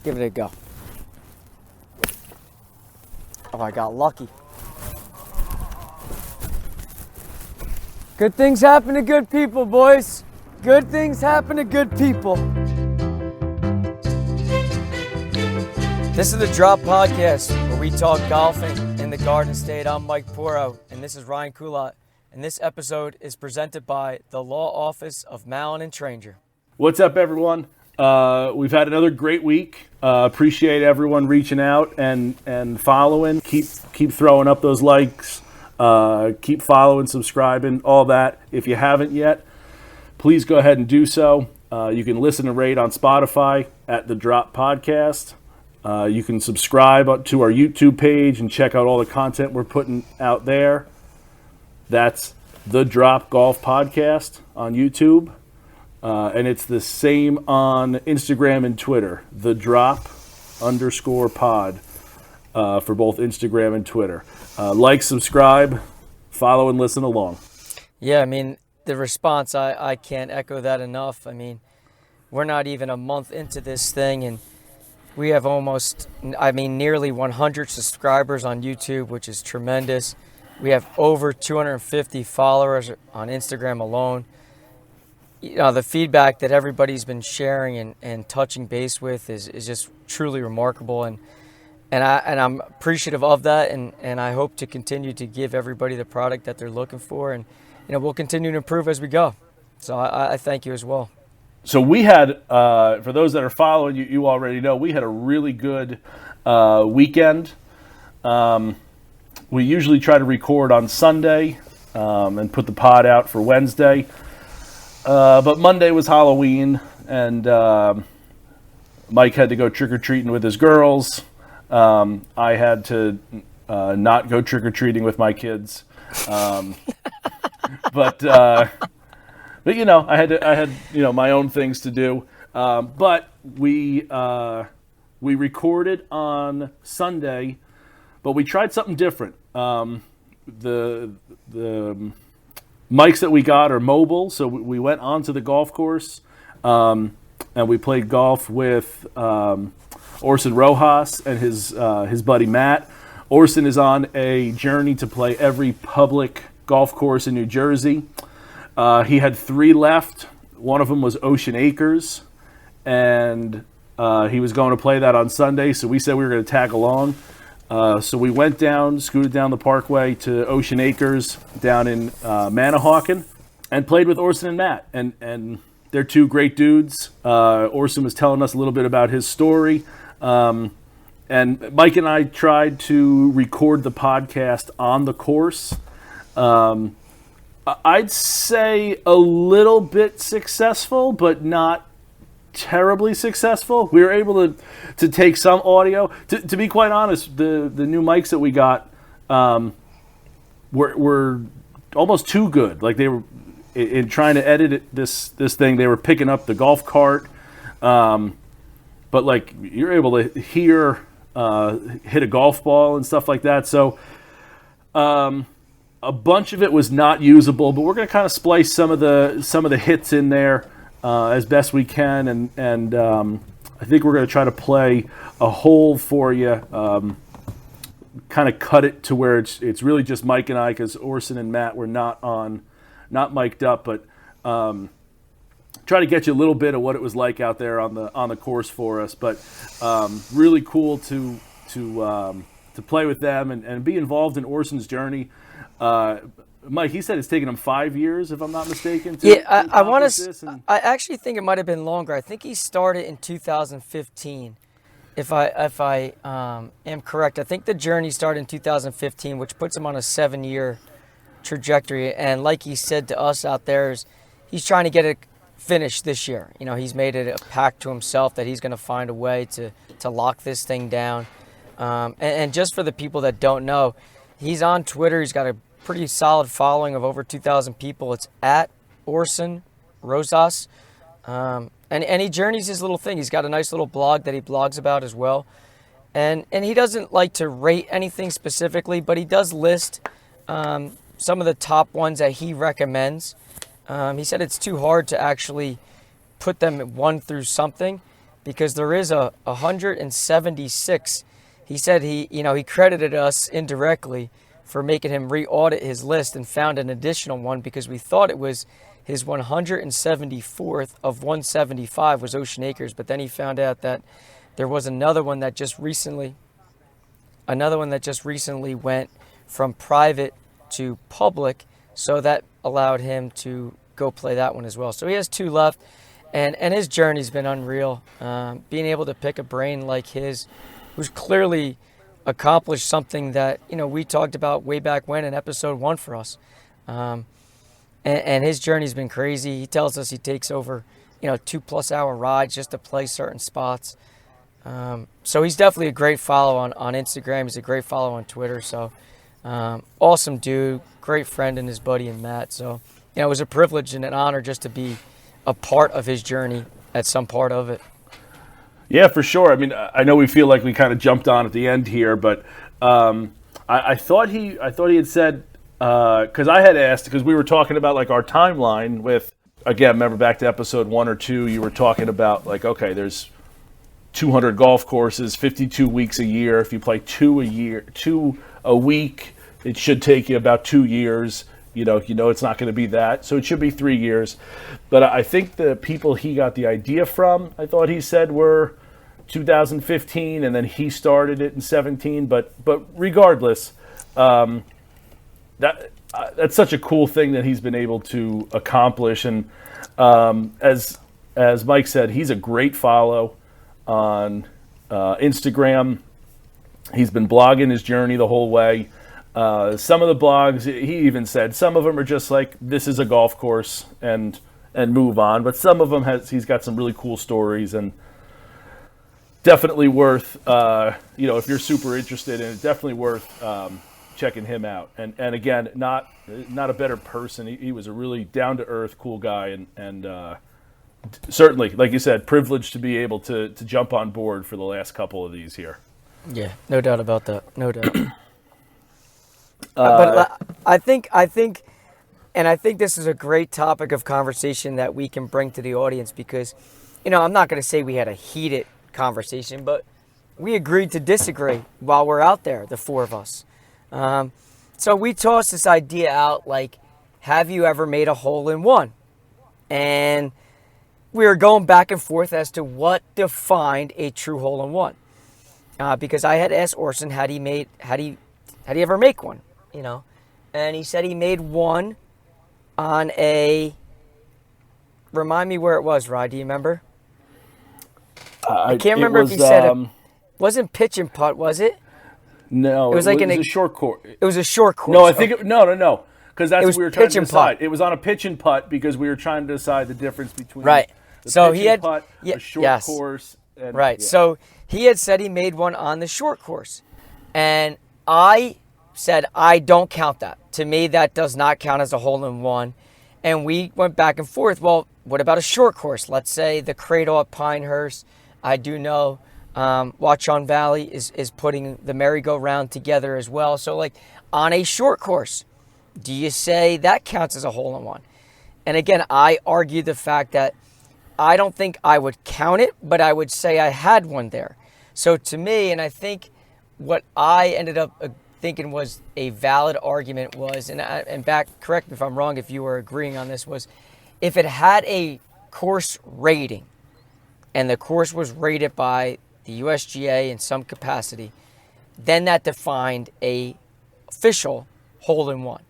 Give it a go. Oh, I got lucky. Good things happen to good people, boys. Good things happen to good people. This is the Drop Podcast, where we talk golfing in the Garden State. I'm Mike Poro, and this is Ryan Coulott. And this episode is presented by the Law Office of Mallon and Tranger. What's up, everyone? We've had another great week. Appreciate everyone reaching out and following. Keep throwing up those likes. Keep following, subscribing, all that. If you haven't yet, please go ahead and do so. You can listen and rate on Spotify at TheDROPGolfPodcast. You can subscribe to our YouTube page and check out all the content we're putting out there. That's The Drop Golf Podcast on YouTube. And it's the same on Instagram and Twitter. The Drop_pod for both Instagram and Twitter. Like, subscribe, follow, and listen along. Yeah, I mean, the response, I can't echo that enough. I mean, we're not even a month into this thing, and we have nearly 100 subscribers on YouTube, which is tremendous. We have over 250 followers on Instagram alone. You know, the feedback that everybody's been sharing and touching base with is just truly remarkable, and I'm appreciative of that, and I hope to continue to give everybody the product that they're looking for, and we'll continue to improve as we go. So I thank you as well. So we had, for those that are following, you already know, we had a really good weekend. We usually try to record on Sunday and put the pod out for Wednesday. But Monday was Halloween, and Mike had to go trick-or-treating with his girls. I had to not go trick-or-treating with my kids. But I had my own things to do. But we recorded on Sunday, but we tried something different. The mics that we got are mobile, so we went onto the golf course, and we played golf with Orson Rosas and his buddy Matt. Orson is on a journey to play every public golf course in New Jersey. He had 3 left. One of them was Ocean Acres, and he was going to play that on Sunday, so we said we were going to tag along. So we went down, scooted down the parkway to Ocean Acres down in Manahawkin, and played with Orson and Matt. And they're 2 great dudes. Orson was telling us a little bit about his story. And Mike and I tried to record the podcast on the course. I'd say a little bit successful, but not terribly successful. We were able to take some audio. To be quite honest, the new mics that we got were almost too good. Like, they were in trying to edit this thing, they were picking up the golf cart, but like, you're able to hear hit a golf ball and stuff like that. So a bunch of it was not usable, but we're going to kind of splice some of the hits in there as best we can, and I think we're going to try to play a hole for you, kind of cut it to where it's really just Mike and I, because Orson and Matt were not mic'd up, but try to get you a little bit of what it was like out there on the course for us. But really cool to play with them and be involved in Orson's journey. Mike, he said it's taken him 5 years, if I'm not mistaken. I actually think it might have been longer. I think he started in 2015, if I am correct. I think the journey started in 2015, which puts him on a 7-year trajectory. And like he said to us out there, he's trying to get it finished this year. He's made it a pact to himself that he's going to find a way to lock this thing down. And just for the people that don't know, he's on Twitter. He's got a pretty solid following of over 2,000 people. It's at Orson Rosas. And he journeys his little thing. He's got a nice little blog that he blogs about as well. And he doesn't like to rate anything specifically, but he does list some of the top ones that he recommends. He said it's too hard to actually put them one through something, because there is a 176. He said he credited us indirectly for making him re-audit his list and found an additional one because we thought it was his 174th of 175 was Ocean Acres, but then he found out that there was another one that just recently went from private to public, so that allowed him to go play that one as well. So he has 2 left, and his journey's been unreal. Being able to pick a brain like his, who's clearly accomplished something that we talked about way back when in episode 1 for us, and his journey's been crazy. He tells us he takes over 2+ hour rides just to play certain spots. So he's definitely a great follow on Instagram. He's a great follow on Twitter. So awesome dude, great friend and his buddy and Matt. So it was a privilege and an honor just to be a part of his journey at some part of it. Yeah, for sure. I mean, I know we feel like we kind of jumped on at the end here, but I thought he had said, because I had asked, because we were talking about like our timeline with, again, remember back to episode 1 or 2, you were talking about like, okay, there's 200 golf courses, 52 weeks a year. If you play 2 a week, it should take you about 2 years. It's not going to be that. So it should be 3 years. But I think the people he got the idea from, I thought he said were 2015, and then he started it in 17. But regardless, that's such a cool thing that he's been able to accomplish. And as Mike said, he's a great follow on Instagram. He's been blogging his journey the whole way. Some of the blogs, he even said, some of them are just like, this is a golf course and move on. But some of them he's got some really cool stories, and definitely worth, if you're super interested in it, definitely worth checking him out. And again, not a better person. He was a really down-to-earth, cool guy, and certainly, like you said, privileged to be able to jump on board for the last couple of these here. Yeah, no doubt about that. No doubt. But I think this is a great topic of conversation that we can bring to the audience because, I'm not going to say we had a heated conversation, but we agreed to disagree while we're out there, the 4 of us. So we tossed this idea out, like, have you ever made a hole-in-one? And we were going back and forth as to what defined a true hole-in-one. Because I had asked Orson, had he ever make one? And he said he made one on remind me where it was, Rod, do you remember? I can't remember if he said it wasn't pitch and putt, was it? No, it was like a short course. It was a short course. No, I think no, because that's what we were trying to decide. Putt. It was on a pitch and putt because we were trying to decide the difference between right. The so pitch he had and putt, a short course. And, right. Yeah. So he had said he made one on the short course, and I said I don't count that. To me, that does not count as a hole-in-one. And we went back and forth. Well, what about a short course? Let's say the Cradle at Pinehurst. I do know Watchung Valley is putting the merry-go-round together as well. So, like, on a short course, do you say that counts as a hole-in-one? And again, I argue the fact that I don't think I would count it, but I would say I had one there. So to me, and I think what I ended up thinking was a valid argument was, and back, correct me if I'm wrong if you were agreeing on this, was if it had a course rating and the course was rated by the USGA in some capacity, then that defined a official hole-in-one.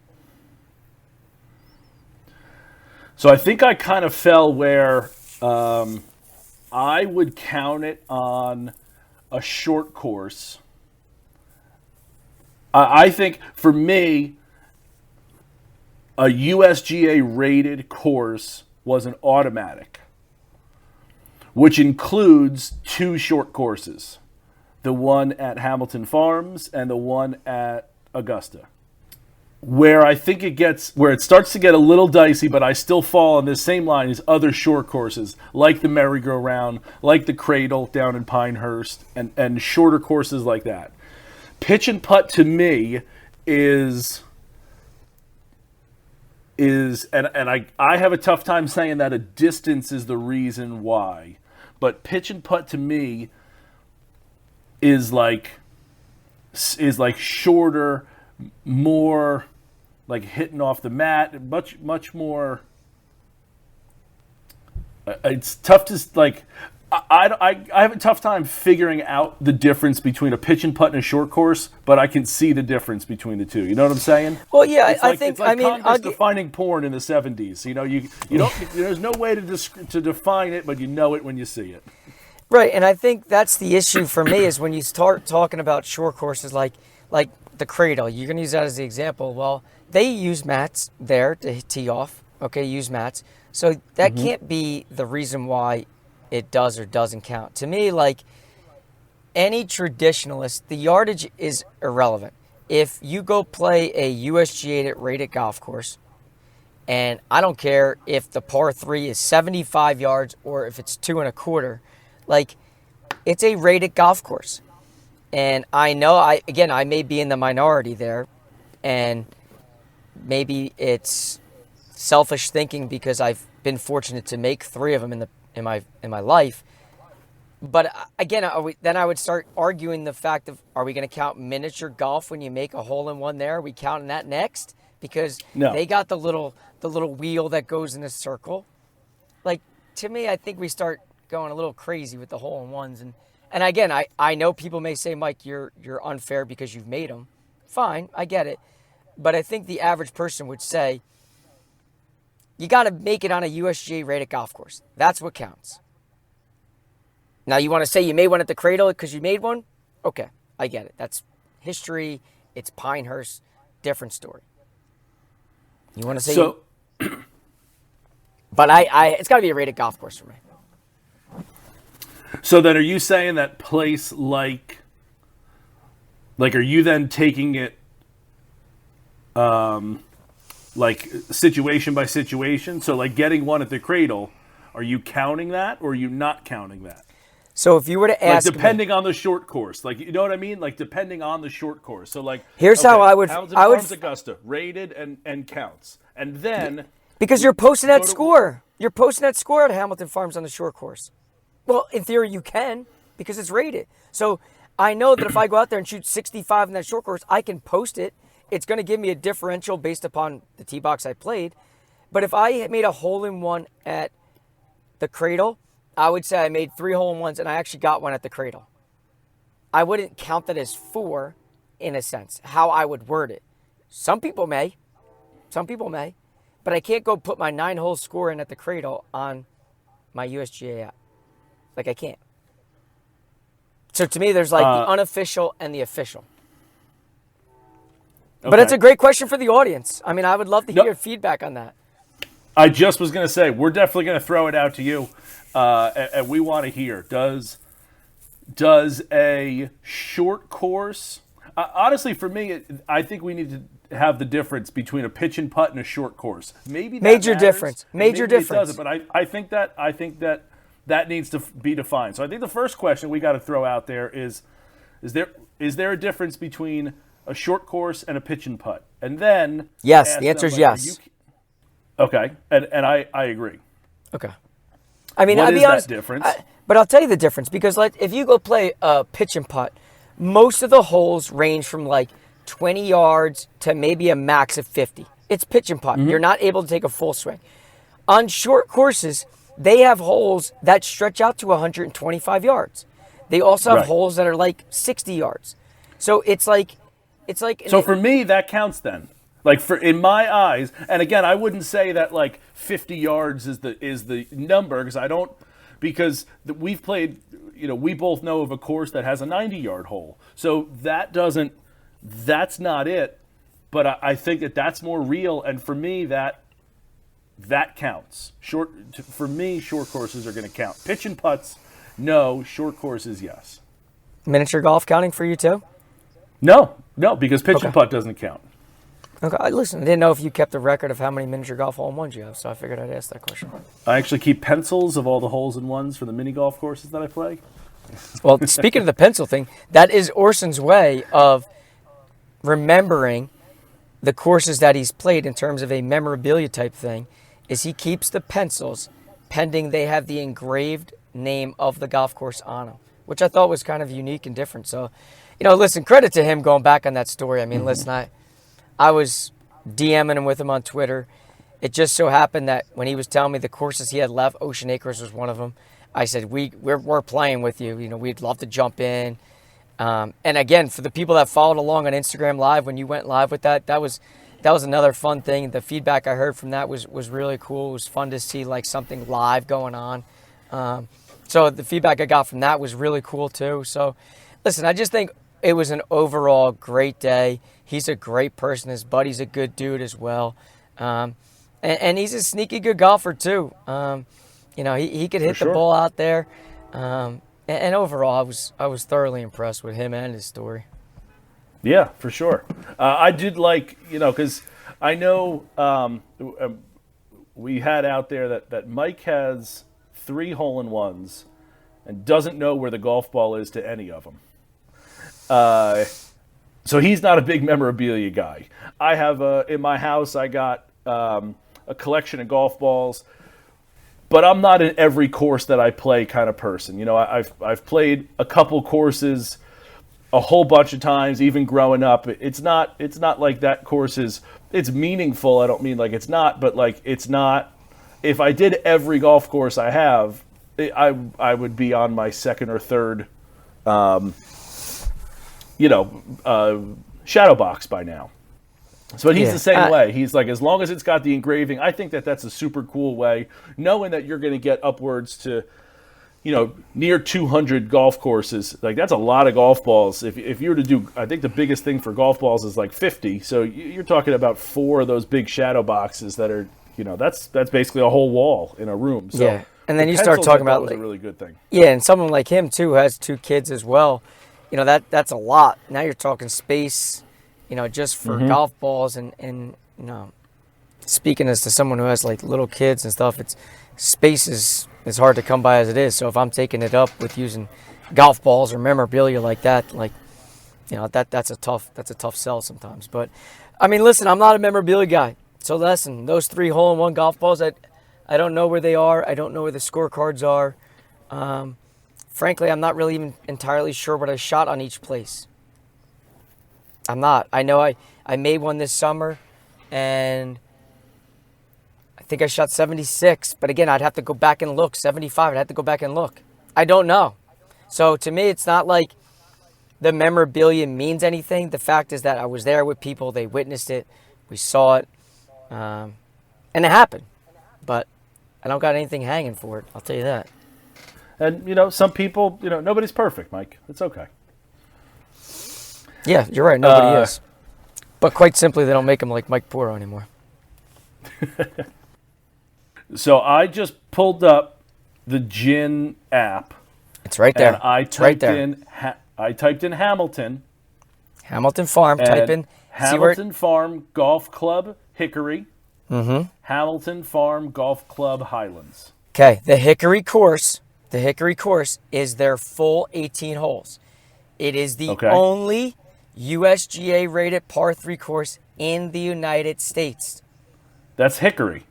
So I think I kind of fell where I would count it on a short course. I think for me, a USGA rated course was an automatic, which includes 2 short courses, the one at Hamilton Farms and the one at Augusta. Where I think where it starts to get a little dicey, but I still fall on this same line as other short courses, like the merry-go-round, like the Cradle down in Pinehurst, and shorter courses like that. Pitch and putt to me is and I have a tough time saying that a distance is the reason why. but pitch and putt to me is like shorter, more like hitting off the mat, much more. It's tough to like. I have a tough time figuring out the difference between a pitch and putt and a short course, but I can see the difference between the two. You know what I'm saying? Well, yeah, I think. It's like Congress I'll defining porn in the '70s. You know, you don't. There's no way to define it, but you know it when you see it. Right, and I think that's the issue for me is when you start talking about short courses like the Cradle. You're going to use that as the example. Well, they use mats there to tee off. Okay, use mats. So that can't be the reason why it does or doesn't count. To me, like any traditionalist, the yardage is irrelevant. If you go play a USGA rated golf course, and I don't care if the par 3 is 75 yards or if it's 2 1/4, like it's a rated golf course. And I know I may be in the minority there, and maybe it's selfish thinking because I've been fortunate to make 3 of them in my life. But again, then I would start arguing the fact of, are we going to count miniature golf when you make a hole in one there? Are we counting that next? Because they got the little wheel that goes in a circle. Like, to me, I think we start going a little crazy with the hole in ones. And again, I know people may say, Mike, you're unfair because you've made them. Fine, I get it. But I think the average person would say, you got to make it on a USGA rated golf course. That's what counts. Now, you want to say you made one at the Cradle because you made one? Okay, I get it. That's history. It's Pinehurst. Different story. You want to say... So, but it's got to be a rated golf course for me. So then are you saying that place like are you then taking it like situation by situation? So like getting one at the Cradle, are you counting that or are you not counting that? So if you were to ask depending on the short course, like, you know what I mean? Like depending on the short course. So like, here's how I would Farms Augusta rated and counts. And then because you're posting that score. You're posting that score at Hamilton Farms on the short course. Well, in theory you can because it's rated. So I know that if I go out there and shoot 65 in that short course, I can post it. It's going to give me a differential based upon the tee box I played. But if I made a hole-in-one at the Cradle, I would say I made 3 hole-in-ones and I actually got one at the Cradle. I wouldn't count that as 4 in a sense, how I would word it. Some people may, but I can't go put my 9-hole score in at the Cradle on my USGA app. Like I can't. So to me, there's like the unofficial and the official. Okay. But it's a great question for the audience. I mean, I would love to hear your feedback on that. I just was going to say, we're definitely going to throw it out to you. And we want to hear, does a short course, honestly, for me, I think we need to have the difference between a pitch and putt and a short course. Maybe that major matters, difference. Major maybe difference. It doesn't, but I think that needs to be defined. So I think the first question we got to throw out there is there a difference between a short course and a pitch and putt? And then yes, the answer is yes. Okay, and I agree. Okay. I mean, what I'll is be honest, that difference? But I'll tell you the difference because like if you go play a pitch and putt, most of the holes range from like 20 yards to maybe a max of 50. It's pitch and putt. Mm-hmm. You're not able to take a full swing. On short courses, they have holes that stretch out to 125 yards. They also have holes that are like 60 yards. So it's like. So for me, that counts then. Like in my eyes, and again, I wouldn't say that like 50 yards is the number because we've played. You know, we both know of a course that has a 90-yard hole. So that's not it. But I think that's more real, and for me that counts. For me, short courses are going to count. Pitch and putts, no. Short courses, yes. Miniature golf counting for you too? No, because pitch and putt doesn't count. Okay, listen, I didn't know if you kept a record of how many miniature golf hole-in-ones you have, so I figured I'd ask that question. I actually keep pencils of all the holes-in-ones for the mini golf courses that I play. Well, speaking of the pencil thing, that is Orson's way of remembering the courses that he's played in terms of a memorabilia type thing, is he keeps the pencils pending they have the engraved name of the golf course on them, which I thought was kind of unique and different. So, listen, credit to him going back on that story. I mean, listen, I was DMing him with him on Twitter. It just so happened that when he was telling me the courses he had left, Ocean Acres was one of them. I said, we're playing with you. We'd love to jump in. And again, for the people that followed along on Instagram Live when you went live with that was another fun thing. The feedback I heard from that was really cool. It was fun to see like something live going on. So the feedback I got from that was really cool too. So listen, I just think it was an overall great day. He's a great person. His buddy's a good dude as well. And he's a sneaky good golfer too. He could hit the ball out there. And overall, I was thoroughly impressed with him and his story. Yeah, for sure. I did like, because I know we had out there that Mike has 3 hole-in-ones and doesn't know where the golf ball is to any of them. So he's not a big memorabilia guy. I have in my house, I got a collection of golf balls, but I'm not an every course that I play kind of person. I've played a couple courses a whole bunch of times, even growing up. It's not like that course it's meaningful. I don't mean like it's not, but like it's not. If I did every golf course I have, I would be on my second or third, shadow box by now. So he's the same way. He's like, as long as it's got the engraving, I think that's a super cool way, knowing that you're going to get upwards to, near 200 golf courses. Like, that's a lot of golf balls. If you were to do, I think the biggest thing for golf balls is like 50. So you're talking about 4 of those big shadow boxes that are, that's basically a whole wall in a room. So yeah. And then you start talking about was a really good thing. Yeah, and someone like him too who has 2 kids as well. That's a lot. Now you're talking space, just for golf balls and speaking as to someone who has like little kids and stuff, it's space is hard to come by as it is. So if I'm taking it up with using golf balls or memorabilia like that, that's a tough sell sometimes. But I mean, listen, I'm not a memorabilia guy. So listen, those 3 hole-in-one golf balls, I don't know where they are. I don't know where the scorecards are. Frankly, I'm not really even entirely sure what I shot on each place. I'm not. I know I made one this summer, and I think I shot 76. But again, I'd have to go back and look. 75, I'd have to go back and look. I don't know. So to me, it's not like the memorabilia means anything. The fact is that I was there with people. They witnessed it. We saw it. And it happened. But I don't got anything hanging for it. I'll tell you that. And, some people, nobody's perfect, Mike. It's okay. Yeah, you're right. Nobody is. But quite simply, they don't make them like Mike Poro anymore. So I just pulled up the Gin app. It's right there. And I typed in Hamilton. Hamilton Farm. Type in Hamilton Farm Golf Club Hickory. Hamilton Farm Golf Club Highlands. Okay, the Hickory course is their full 18 holes. It is the only USGA rated par 3 course in the United States. That's Hickory.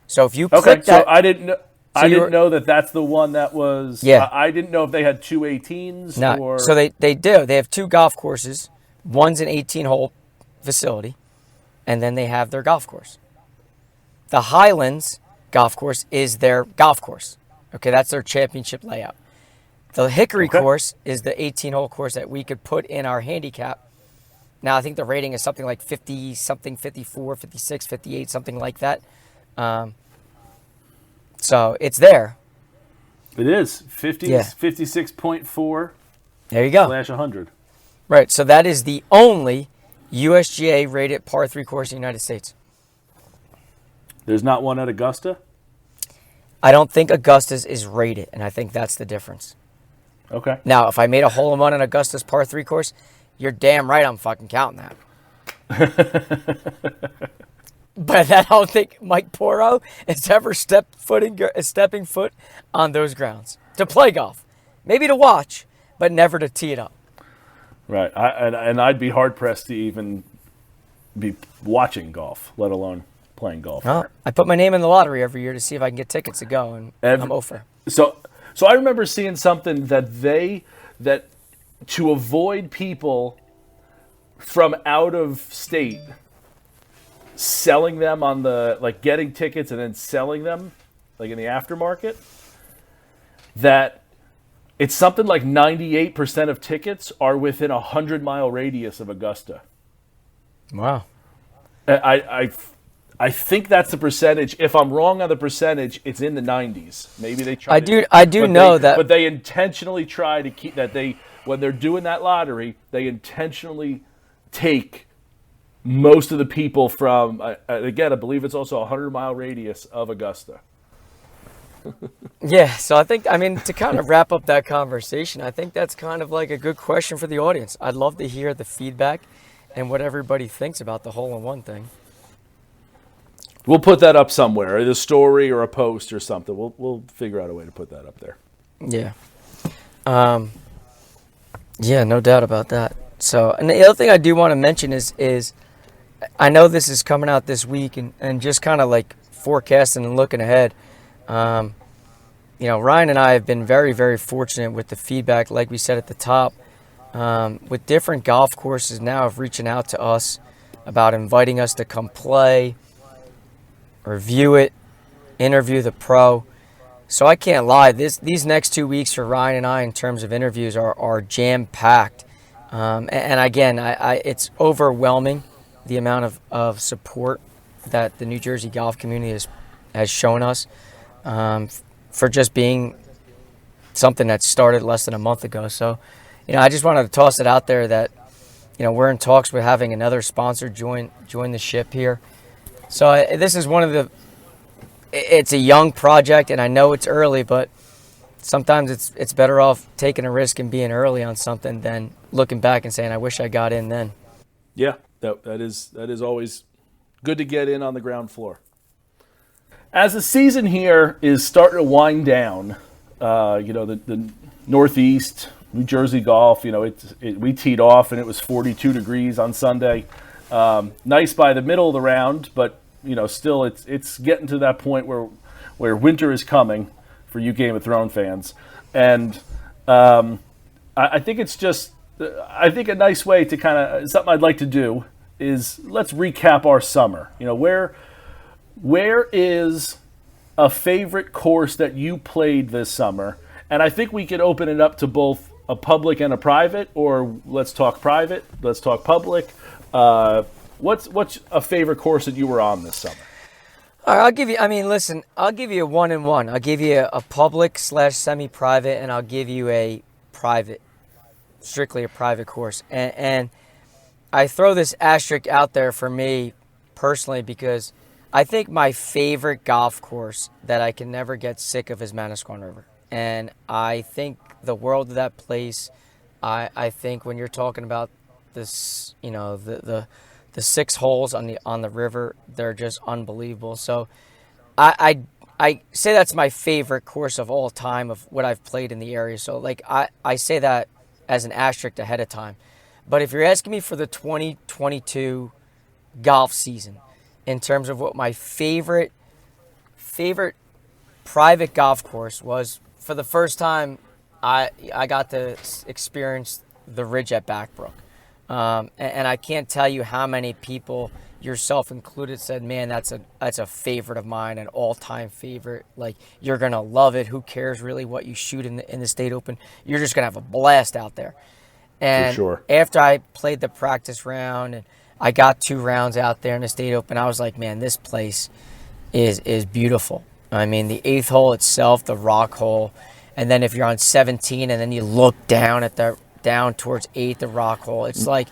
So if you click that, so I didn't know. I didn't know that that's the one that was. Yeah. I didn't know if they had 2 18s. No. Or... So they do. They have 2 golf courses. One's an 18-hole facility, and then they have their golf course. The Highlands golf course is their golf course. Okay, that's their championship layout. The Hickory course is the 18-hole course that we could put in our handicap. Now, I think the rating is something like 50-something, 54, 56, 58, something like that. So it's there. It is 56.4. There you go. /100. Right. So that is the only USGA rated par 3 course in the United States. There's not one at Augusta? I don't think Augusta's is rated, and I think that's the difference. Okay. Now, if I made a hole-in-one on Augusta's par 3 course, you're damn right I'm fucking counting that. But I don't think Mike Poro has ever stepping foot on those grounds to play golf. Maybe to watch, but never to tee it up. Right. And I'd be hard-pressed to even be watching golf, let alone playing golf Well, there. I put my name in the lottery every year to see if I can get tickets to go, and I'm over. So I remember seeing something that to avoid people from out of state selling them on getting tickets and then selling them like in the aftermarket, that it's something like 98% of tickets are within a 100-mile radius of Augusta. Wow. I think that's the percentage. If I'm wrong on the percentage, it's in the 90s. Maybe they try. I do know that, but they intentionally try to keep that. When they're doing that lottery, they intentionally take most of the people from. Again, I believe it's also a 100-mile radius of Augusta. Yeah, so to kind of wrap up that conversation, I think that's kind of like a good question for the audience. I'd love to hear the feedback and what everybody thinks about the hole-in-one thing. We'll put that up somewhere, the story or a post or something. We'll figure out a way to put that up there. Yeah. Yeah, no doubt about that. So, and the other thing I do want to mention is I know this is coming out this week, and just kind of like forecasting and looking ahead. Ryan and I have been very, very fortunate with the feedback, like we said at the top, with different golf courses now of reaching out to us about inviting us to come play, review it, interview the pro. So I can't lie, these next 2 weeks for Ryan and I in terms of interviews are jam-packed. And again, it's overwhelming the amount of support that the New Jersey golf community has shown us for just being something that started less than a month ago. So, I just wanted to toss it out there that, we're in talks with having another sponsor join the ship here. So this is it's a young project, and I know it's early, but sometimes it's better off taking a risk and being early on something than looking back and saying, I wish I got in then. Yeah, that is always good to get in on the ground floor. As the season here is starting to wind down, the Northeast, New Jersey golf, we teed off and it was 42 degrees on Sunday. Nice by the middle of the round, but still it's getting to that point where winter is coming for you Game of Thrones fans, and I think it's just a nice way to kind of something I'd like to do is let's recap our summer. Where is a favorite course that you played this summer? And I think we could open it up to both a public and a private, or let's talk private, let's talk public. What's a favorite course that you were on this summer? All right, I'll give you a 1-and-1. I'll give you a public / semi-private, and I'll give you a private, strictly a private course. And I throw this asterisk out there for me personally because I think my favorite golf course that I can never get sick of is Manasquan River. And I think the world of that place. I think when you're talking about this, the 6 holes on the river, they're just unbelievable. So I say that's my favorite course of all time of what I've played in the area. So I say that as an asterisk ahead of time. But if you're asking me for the 2022 golf season, in terms of what my favorite private golf course was, for the first time, I got to experience the Ridge at Backbrook. And I can't tell you how many people, yourself included, said, man, that's a favorite of mine, an all-time favorite. Like, you're going to love it. Who cares really what you shoot in the State Open? You're just going to have a blast out there. And for sure. After I played the practice round and I got 2 rounds out there in the State Open, I was like, man, this place is beautiful. I mean, the 8th hole itself, the rock hole, and then if you're on 17 and then you look down towards 8, the rock hole, it's like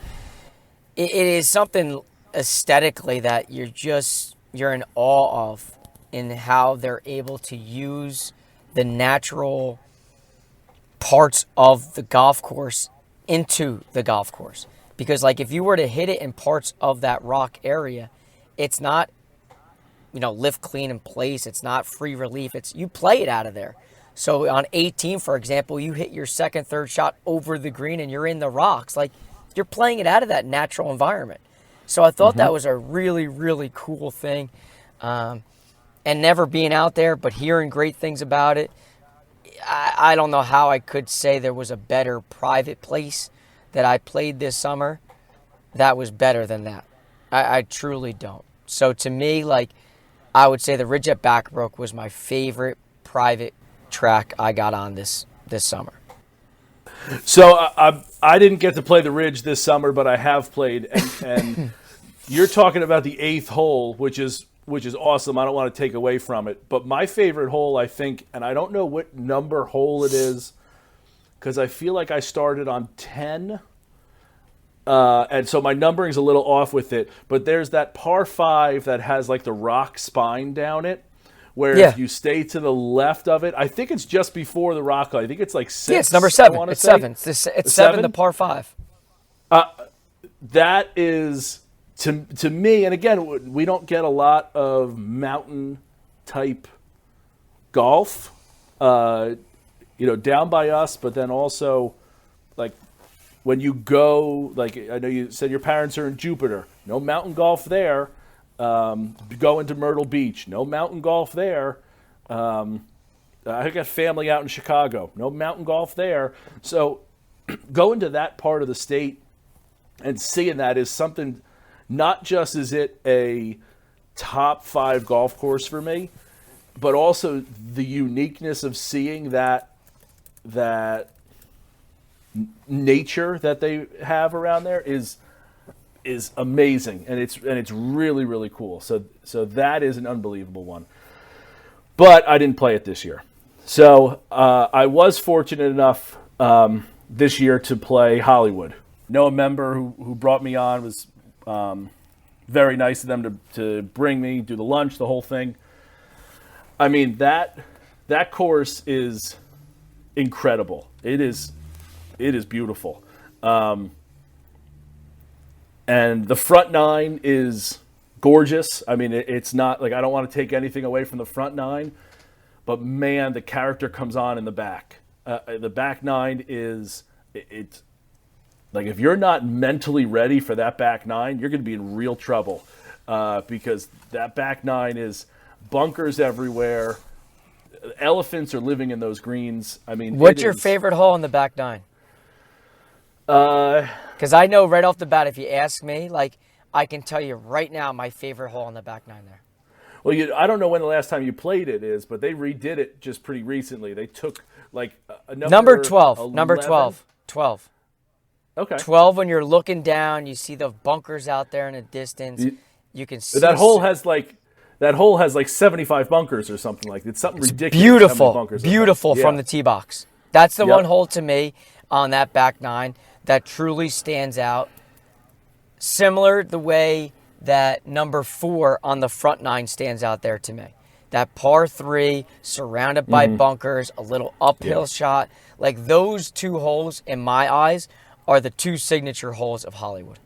it is something aesthetically that you're in awe of, in how they're able to use the natural parts of the golf course into the golf course. Because if you were to hit it in parts of that rock area, it's not lift clean in place, it's not free relief, you play it out of there. So on 18, for example, you hit your second, third shot over the green and you're in the rocks. You're playing it out of that natural environment. So I thought that was a really, really cool thing. And never being out there, but hearing great things about it, I don't know how I could say there was a better private place that I played this summer that was better than that. I truly don't. So to me, like, I would say the Ridge at Backbrook was my favorite private track I got on this summer. So I didn't get to play the Ridge this summer, but I have played. And you're talking about the 8th hole, which is awesome. I don't want to take away from it. But my favorite hole, I think, and I don't know what number hole it is, because I feel like I started on 10. And so my numbering's a little off with it. But there's that par 5 that has like the rock spine down it, where if you stay to the left of it, I think it's just before the rock. I think it's like 6. Yeah, it's number 7. It's 7. It's 7, the par 5. That is, to me, and again, we don't get a lot of mountain type golf, down by us, but then also, like, when you go, like, I know you said your parents are in Jupiter, no mountain golf there. Go into Myrtle Beach, no mountain golf there. I got family out in Chicago, no mountain golf there. So going to that part of the state and seeing that is something, not just is it a top 5 golf course for me, but also the uniqueness of seeing that nature that they have around there is amazing, and it's really, really cool. So that is an unbelievable one. But I didn't play it this year. So I was fortunate enough this year to play Hollywood. Noah member who brought me on was very nice of them to bring me, do the lunch, the whole thing. I mean, that course is incredible. It is beautiful. And the front 9 is gorgeous. I mean, it's not like, I don't want to take anything away from the front 9, but man, the character comes on in the back. The back 9 it's like, if you're not mentally ready for that back 9, you're going to be in real trouble, because that back 9 is bunkers everywhere. Elephants are living in those greens. I mean, what's your favorite hole in the back 9? Because I know right off the bat, if you ask me, like, I can tell you right now my favorite hole on the back 9 there. Well, I don't know when the last time you played it is, but they redid it just pretty recently. They took like a number 12. 11. Number 12. 12. Okay. 12, when you're looking down, you see the bunkers out there in the distance. You can see that hole has like 75 bunkers or something like that. It's something ridiculous. Beautiful from the tee box. That's the one hole to me on that back 9 that truly stands out. Similar the way that number 4 on the front 9 stands out there to me. That par 3 surrounded by bunkers, a little uphill shot. Like, those 2 holes, in my eyes, are the 2 signature holes of Hollywood.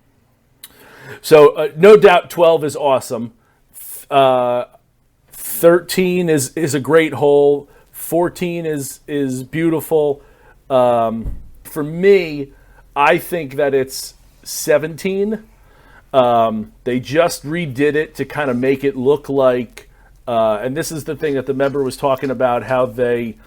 So no doubt 12 is awesome. 13 is a great hole. 14 is beautiful. For me, I think that it's 17. They just redid it to kind of make it look like, and this is the thing that the member was talking about, how they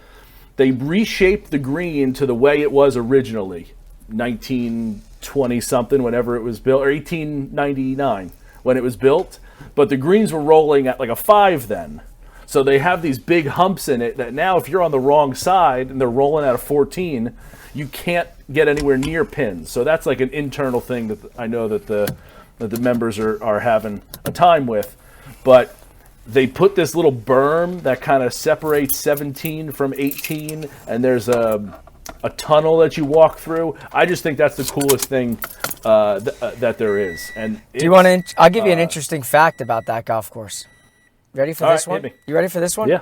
reshaped the green to the way it was originally, 1920 something, whenever it was built, or 1899 when it was built. But the greens were rolling at like a 5 then. So they have these big humps in it that now, if you're on the wrong side and they're rolling at a 14, you can't get anywhere near pins. So that's like an internal thing that I know that the members are having a time with. But they put this little berm that kind of separates 17 from 18, and there's a tunnel that you walk through. I just think that's the coolest thing that there is. And do you want to? I'll give you an interesting fact about that golf course. Ready for this one? You ready for this one? Yeah.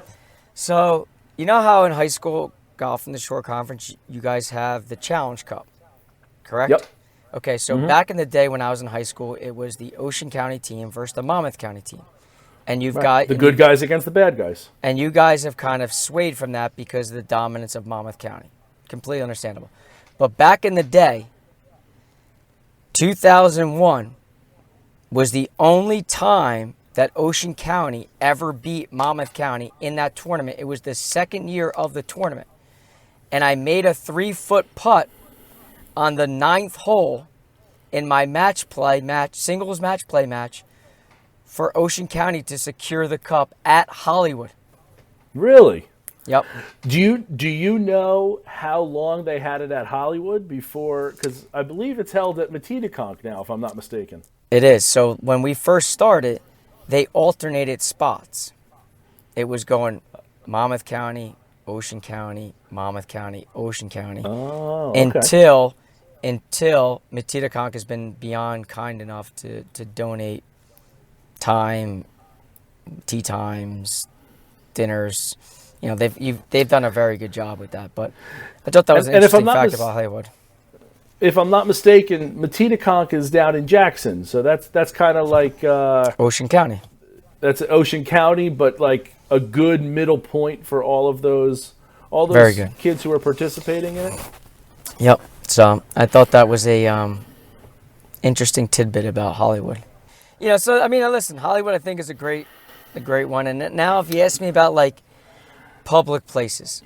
So, you know how in high school golf in the Shore Conference, you guys have the Challenge Cup, correct? Yep. Okay, so back in the day when I was in high school, it was the Ocean County team versus the Monmouth County team. And you've got the good guys against the bad guys. And you guys have kind of swayed from that because of the dominance of Monmouth County. Completely understandable. But back in the day, 2001 was the only time that Ocean County ever beat Monmouth County in that tournament. It was the second year of the tournament. And I made a 3-foot putt on the 9th hole in my singles match play match for Ocean County to secure the cup at Hollywood. Really? Yep. Do you know how long they had it at Hollywood before? Because I believe it's held at Metidaconk now, if I'm not mistaken. It is. So when we first started, they alternated spots. It was going Monmouth County, Ocean County, Monmouth County, Ocean County. Oh, okay. Until Metidaconk has been beyond kind enough to donate time, tea times, dinners. You know, they've done a very good job with that. But I thought that was an interesting fact about Hollywood. If I'm not mistaken, Metidaconk is down in Jackson, so that's kind of like Ocean County. That's Ocean County, but like a good middle point for all those kids who are participating in it. Yep. So I thought that was a interesting tidbit about Hollywood. You know, so I mean, listen, Hollywood I think is a great one. And now if you ask me about like public places,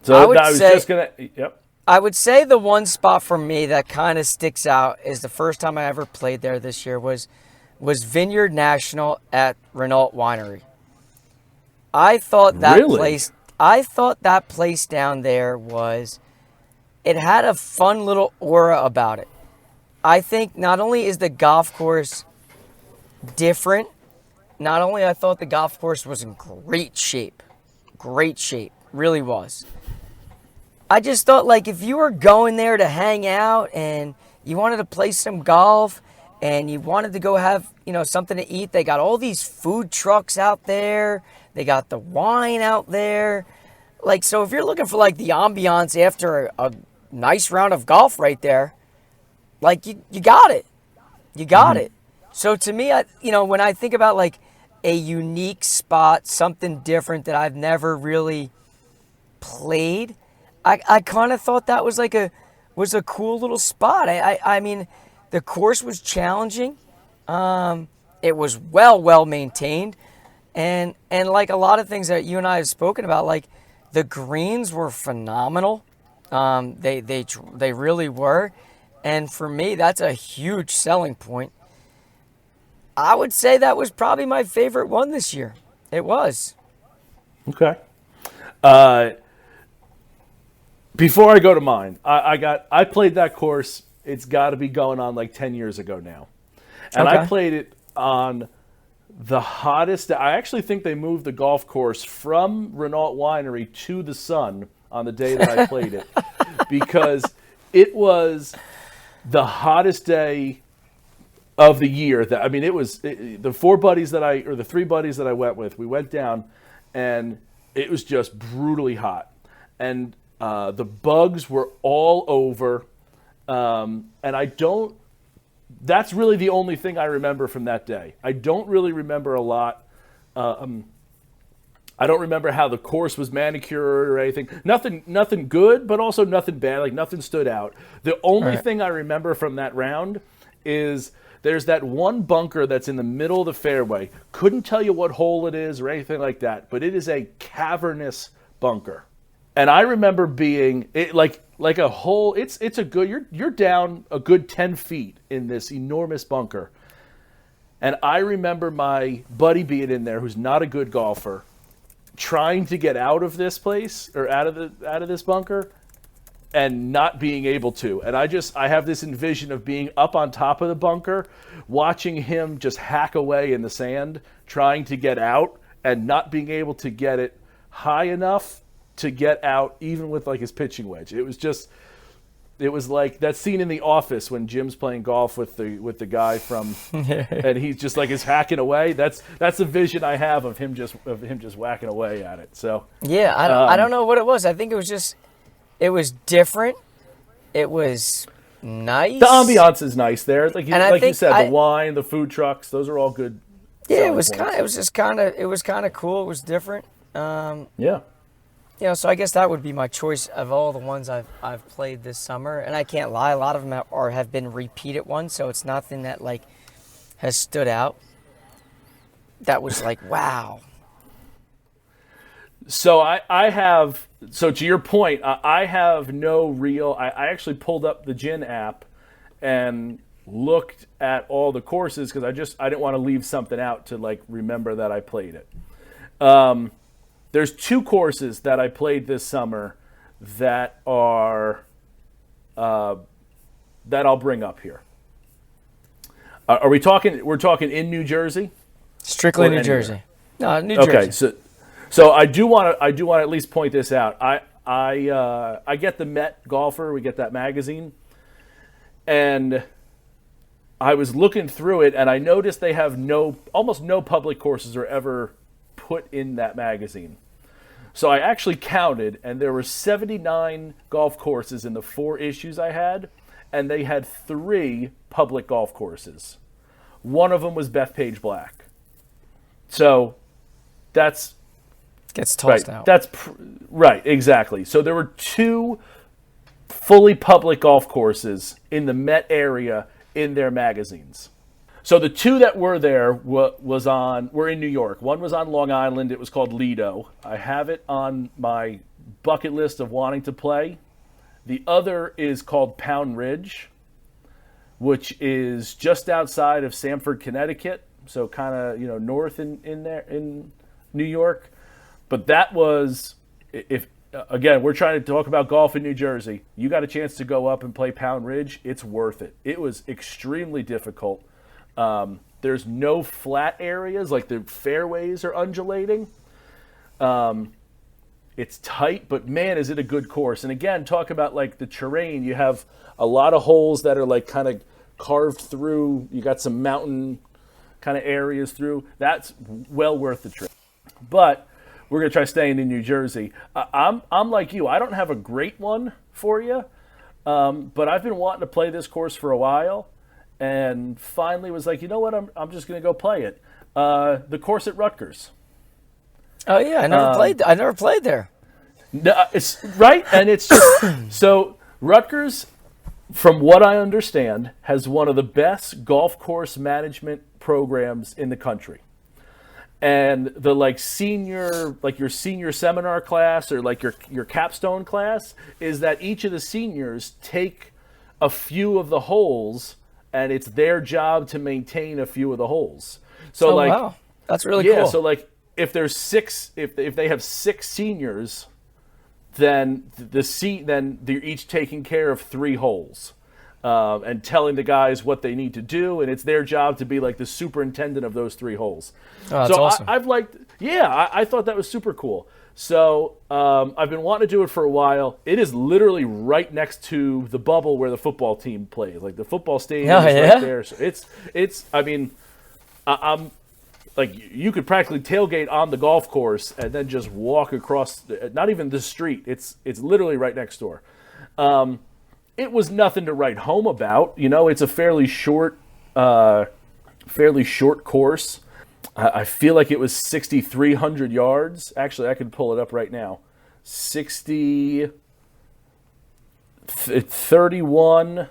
so I would say the one spot for me that kind of sticks out is the first time I ever played there this year was Vineyard National at Renault Winery. I thought that place down there it had a fun little aura about it. I think not only is the golf course different, not only I thought the golf course was in great shape, really was. I just thought like if you were going there to hang out and you wanted to play some golf and you wanted to go have, something to eat, they got all these food trucks out there. They got the wine out there. Like, so if you're looking for like the ambiance after a nice round of golf right there, like you got it. You got it. So to me, when I think about like a unique spot, something different that I've never really played, I kind of thought that was a cool little spot. I mean, the course was challenging. It was well maintained, and like a lot of things that you and I have spoken about, like the greens were phenomenal. They really were, and for me, that's a huge selling point. I would say that was probably my favorite one this year. It was. Okay. Before I go to mine, I played that course. It's got to be going on like 10 years ago now, and I played it on the hottest. I actually think they moved the golf course from Renault Winery to the Sun on the day that I played it because it was the hottest day of the year. The 3 buddies that I went with, we went down and it was just brutally hot. And the bugs were all over. And that's really the only thing I remember from that day. I don't really remember a lot. I don't remember how the course was manicured or anything. Nothing good, but also nothing bad. Like nothing stood out. The only thing I remember from that round is there's that one bunker that's in the middle of the fairway. Couldn't tell you what hole it is or anything like that, but it is a cavernous bunker. And I remember being like a hole. It's a good. You're down a good 10 feet in this enormous bunker. And I remember my buddy being in there, who's not a good golfer, trying to get out of this place or out of this bunker, and not being able to. And I have this envision of being up on top of the bunker, watching him just hack away in the sand, trying to get out and not being able to get it high enough to get out, even with like his pitching wedge. It was like that scene in The Office when Jim's playing golf with the guy from, and he's just like is hacking away. That's the vision I have of him just whacking away at it. So yeah, I don't know what it was. I think it was different. It was nice. The ambiance is nice there. Like you said, the wine, the food trucks, those are all good. Yeah, it was kind of cool. It was different. Yeah. So I guess that would be my choice of all the ones I've played this summer. And I can't lie, a lot of them have been repeated ones, so it's nothing that like has stood out. that was like, wow. So so to your point, I have no real, I actually pulled up the Gin app and looked at all the courses because I didn't want to leave something out to like remember that I played it. There's 2 courses that I played this summer that are, that I'll bring up here. Are we talking, we're talking in New Jersey? Strictly New Jersey. No, New Jersey. Okay, so I do want to at least point this out. I get the Met Golfer. We get that magazine, and I was looking through it, and I noticed they have almost no public courses are ever put in that magazine. So I actually counted, and there were 79 golf courses in the 4 issues I had, and they had 3 public golf courses. One of them was Bethpage Black. So that's gets tossed out. Right, exactly. So there were 2 fully public golf courses in the Met area in their magazines. So the 2 that were there were in New York. One was on Long Island. It was called Lido. I have it on my bucket list of wanting to play. The other is called Pound Ridge, which is just outside of Stamford, Connecticut. So kind of, north in there in New York. But that was, if again, we're trying to talk about golf in New Jersey. You got a chance to go up and play Pound Ridge. It's worth it. It was extremely difficult. There's no flat areas, like the fairways are undulating. It's tight, but man, is it a good course. And again, talk about like the terrain. You have a lot of holes that are like kind of carved through. You got some mountain kind of areas through. That's well worth the trip. But we're going to try staying in New Jersey. I'm like you. I don't have a great one for you, but I've been wanting to play this course for a while, and finally was like, you know what? I'm just going to go play it. The course at Rutgers. Oh yeah, I never played there. No, it's right, and it's just, so Rutgers, from what I understand, has one of the best golf course management programs in the country. And the your senior seminar class or like your capstone class is that each of the seniors take a few of the holes, and it's their job to maintain a few of the holes. So wow, that's really cool. Yeah, so like if there's 6, if they have 6 seniors, then they're each taking care of 3 holes. And telling the guys what they need to do, and it's their job to be like the superintendent of those 3 holes. Oh, that's awesome. I thought that was super cool. So I've been wanting to do it for a while. It is literally right next to the bubble where the football team plays. Like the football stadium is right there. So it's. I mean, I'm like you could practically tailgate on the golf course and then just walk across. Not even the street. It's literally right next door. It was nothing to write home about. It's a fairly short course. I feel like it was 6,300 yards. Actually, I can pull it up right now. 31,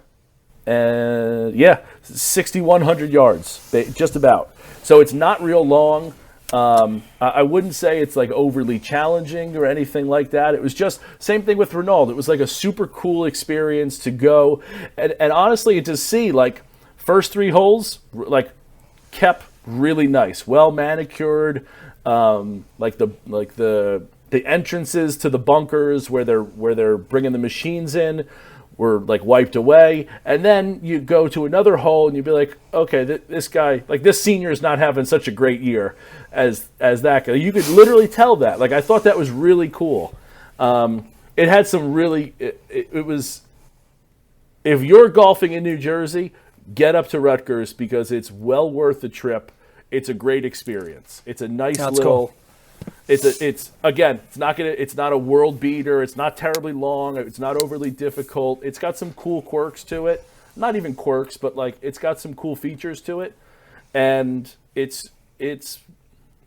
and 6,100 yards, just about. So it's not real long. I wouldn't say it's like overly challenging or anything like that. It was just same thing with Renault. It was like a super cool experience to go and honestly to see like first 3 holes like kept really nice, well manicured. Like the entrances to the bunkers where they're bringing the machines in were like wiped away, and then you go to another hole and you'd be like, okay, this guy, like this senior is not having such a great year as that guy. You could literally tell that. Like I thought that was really cool. It had some really it was, if you're golfing in New Jersey, get up to Rutgers because it's well worth the trip. It's a great experience. It's a nice little. Cool. It's not a world beater. It's not terribly long. It's not overly difficult. It's got some cool quirks to it. Not even quirks, but like it's got some cool features to it, and it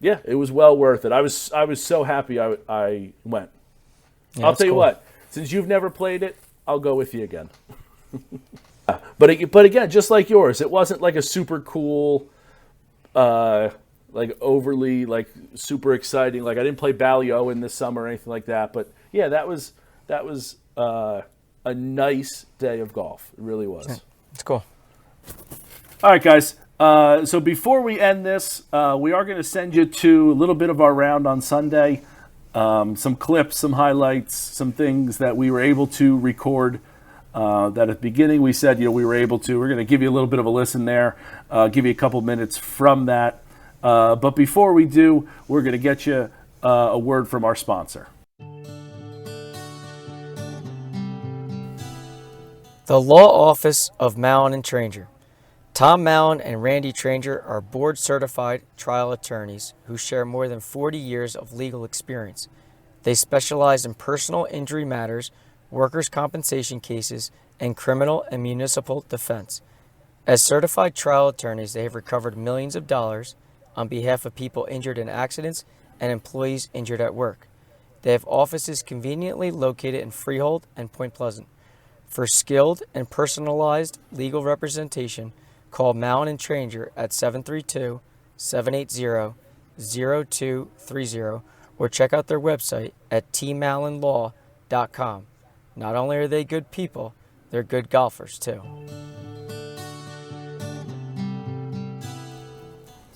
was well worth it. I was so happy I went. Yeah, I'll tell you what. Since you've never played it, I'll go with you again. But again, just like yours, it wasn't like a super cool. like overly like super exciting. Like I didn't play Ballyowen this summer or anything like that. But yeah, that was a nice day of golf. It really was. It's cool. All right, guys. So before we end this, we are going to send you to a little bit of our round on Sunday. Some clips, some highlights, some things that we were able to record. That at the beginning we said, we were able to. We're going to give you a little bit of a listen there, give you a couple minutes from that. But before we do, we're going to get you a word from our sponsor. The Law Office of Mallon and Tranger. Tom Mallon and Randy Tranger are board-certified trial attorneys who share more than 40 years of legal experience. They specialize in personal injury matters, workers' compensation cases, and criminal and municipal defense. As certified trial attorneys, they have recovered millions of dollars on behalf of people injured in accidents and employees injured at work. They have offices conveniently located in Freehold and Point Pleasant. For skilled and personalized legal representation, call Mallon and Tranger at 732-780-0230 or check out their website at tmallonlaw.com. Not only are they good people, they're good golfers too.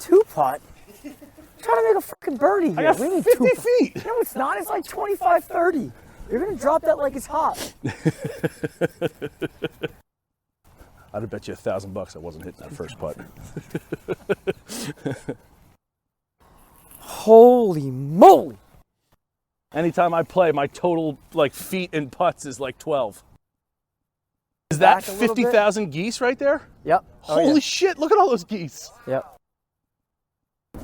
Two putt? Trying to make a freaking birdie here. I got 50 feet. No, it's not. It's like 25, 30. You're going to drop that like it's hot. I'd have bet you $1,000 I wasn't hitting that first putt. Holy moly. Anytime I play, my total like feet and putts is like 12. Is that 50,000 geese right there? Yep. Holy shit, look at all those geese. Yep.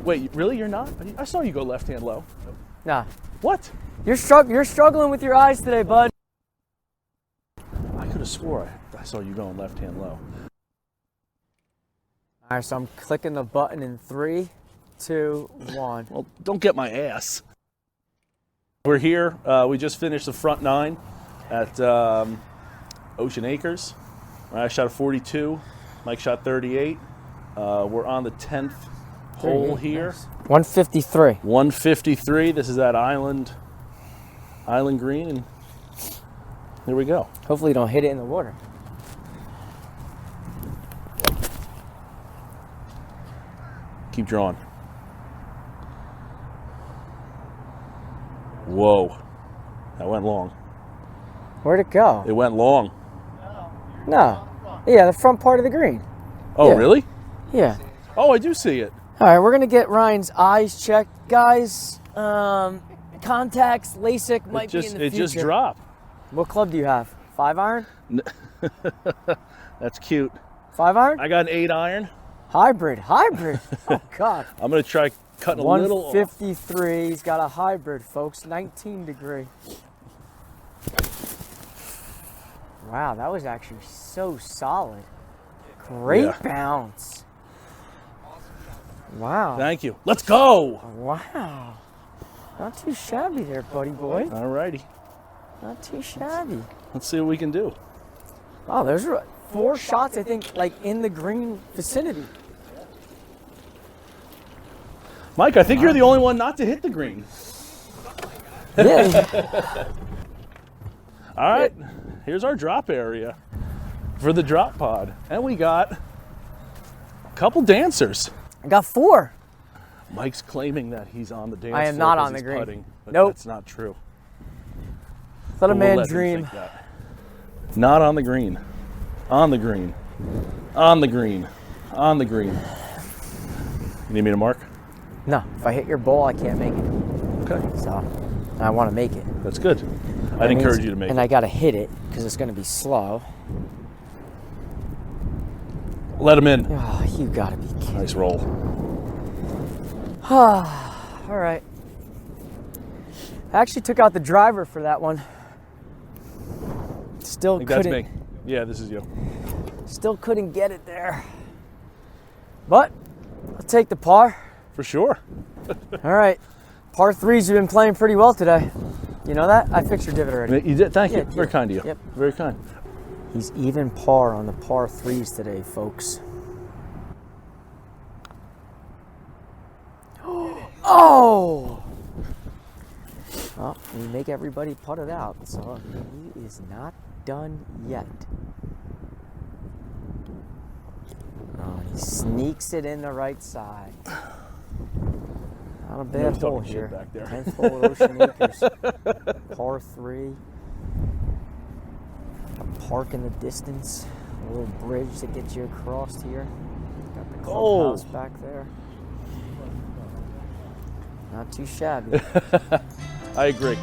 Wait, really? You're not? I saw you go left-hand low. Nah. What? You're struggling with your eyes today, bud. I could have swore I saw you going left-hand low. All right, so I'm clicking the button in 3, 2, 1. Well, don't get my ass. We're here. We just finished the front 9 at Ocean Acres. I shot a 42. Mike shot 38. We're on the 10th hole here. Nice. 153. 153. This is that Island Green, and here we go. Hopefully you don't hit it in the water. Keep drawing. Whoa. That went long. Where'd it go? It went long. No. Yeah, the front part of the green. Oh, Yeah. really? Yeah. Oh, I do see it. All right, we're going to get Ryan's eyes checked. Guys, contacts, LASIK might be in the future. It just dropped. What club do you have? 5-iron? That's cute. 5-iron? I got an 8-iron. Hybrid. Oh, God. I'm going to try cutting a little off. 153. He's got a hybrid, folks. 19 degree. Wow, that was actually so solid. Great bounce. Wow. Thank you. Let's go. Wow. Not too shabby there, buddy boy. All righty. Not too shabby. Let's see what we can do. Wow, those are 4 shots, I think, like in the green vicinity. Mike, I think you're the only one not to hit the green. Yeah. All right. Here's our drop area for the drop pod. And we got a couple dancers. I got 4. Mike's claiming that he's on the dance floor. I am not 'cause on the he's green. putting, but Nope. That's not true. Let a But we'll man let him dream. think that. Not on the green. On the green. On the green. On the green. You need me to mark? No, if I hit your ball, I can't make it. Okay. So, I want to make it. That's good. I'd encourage you to make and it. I got to hit it because it's going to be slow. Let him in. Oh, you got to be kidding. Nice roll. All right. I actually took out the driver for that one. Still I think couldn't. that's me. Yeah, this is you. Still couldn't get it there. But I'll take the par. For sure. All right. Par 3s have been playing pretty well today. You know that? I fixed your divot already. You did. Thank you. Yeah, Very kind of you. Yep. Very kind. He's even par on the par 3s today, folks. Oh! Well, we make everybody putt it out, so he is not done yet. Oh, and he sneaks it in the right side. Not a bad hole here. Back there. 10th hole at Ocean Acres. Par 3. A park in the distance. A little bridge that gets you across here. Got the clubhouse back there. Not too shabby. I agree.